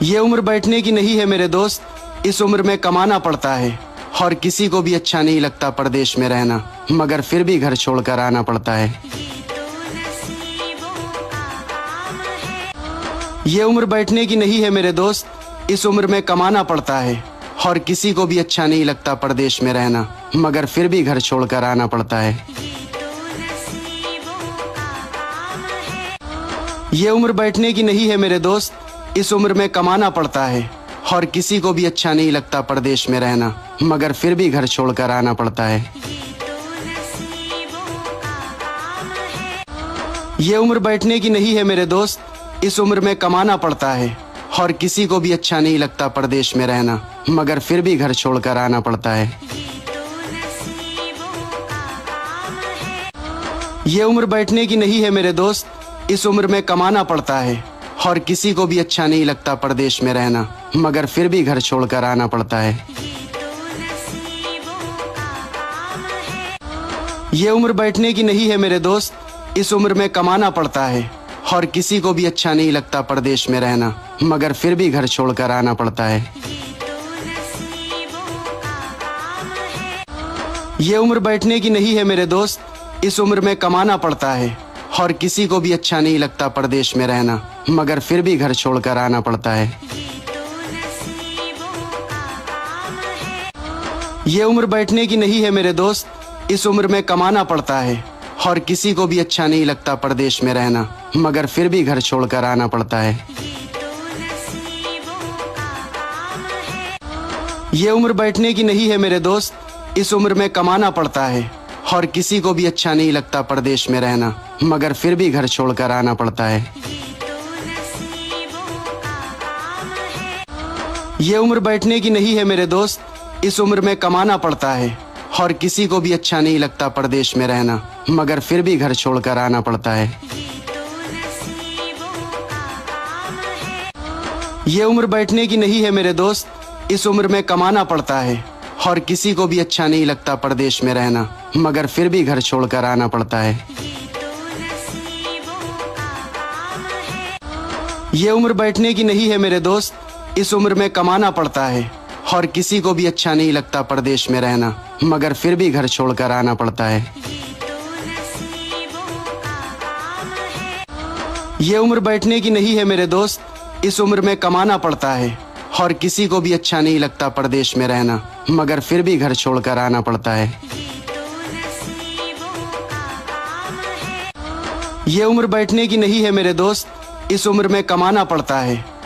ये उम्र बैठने की नहीं है मेरे दोस्त, इस उम्र में कमाना पड़ता है। और किसी को भी अच्छा नहीं लगता परदेश में रहना, मगर फिर भी घर छोड़कर आना पड़ता है। ये उम्र बैठने की नहीं है मेरे दोस्त, इस उम्र में कमाना पड़ता है। और किसी को भी अच्छा नहीं लगता परदेश में रहना, मगर फिर भी घर छोड़कर आना पड़ता है। ये उम्र बैठने की नहीं है मेरे दोस्त, इस उम्र में कमाना पड़ता है। और किसी को भी अच्छा नहीं लगता परदेश में रहना, मगर फिर भी घर छोड़कर आना पड़ता है। ये उम्र बैठने की नहीं है मेरे दोस्त, इस उम्र में कमाना पड़ता है। और किसी को भी अच्छा नहीं लगता परदेश में रहना, मगर फिर भी घर छोड़कर आना पड़ता है। ये उम्र बैठने की नहीं है मेरे दोस्त, इस उम्र में कमाना पड़ता है। और किसी को भी अच्छा नहीं लगता परदेश में रहना, मगर फिर भी घर छोड़कर आना पड़ता है। ये उम्र बैठने की नहीं है मेरे दोस्त, इस उम्र में कमाना पड़ता है। और किसी को भी अच्छा नहीं लगता परदेश में रहना, मगर फिर भी घर छोड़कर आना पड़ता है। ये उम्र बैठने की नहीं है मेरे दोस्त, इस उम्र में कमाना पड़ता है। और किसी को भी अच्छा नहीं लगता परदेश में रहना, मगर फिर भी घर छोड़कर आना पड़ता है। ये उम्र बैठने की नहीं है मेरे दोस्त, इस उम्र में कमाना पड़ता है। और किसी को भी अच्छा नहीं लगता परदेश में रहना, मगर फिर भी घर छोड़कर आना पड़ता है। ये उम्र बैठने की नहीं है मेरे दोस्त, इस उम्र में कमाना पड़ता है। और किसी को भी अच्छा नहीं लगता परदेश में रहना, मगर फिर भी घर छोड़कर आना पड़ता है। ये उम्र बैठने की नहीं है मेरे दोस्त, इस उम्र में कमाना पड़ता है। और किसी को भी अच्छा नहीं लगता परदेश में रहना, मगर फिर भी घर छोड़कर आना पड़ता है। ये उम्र बैठने की नहीं है मेरे दोस्त, इस उम्र में कमाना पड़ता है। और किसी को भी अच्छा नहीं लगता परदेश में रहना, मगर फिर भी घर छोड़कर आना पड़ता है। ये उम्र बैठने की नहीं है मेरे दोस्त, इस उम्र में कमाना पड़ता है। और किसी को भी अच्छा नहीं लगता परदेश में रहना, मगर फिर भी घर छोड़कर आना पड़ता है। ये उम्र बैठने की नहीं है मेरे दोस्त, इस उम्र में कमाना पड़ता है। और किसी को भी अच्छा नहीं लगता परदेश में रहना, मगर फिर भी घर छोड़कर आना पड़ता है। ये उम्र बैठने की नहीं है मेरे दोस्त, इस उम्र में कमाना पड़ता है।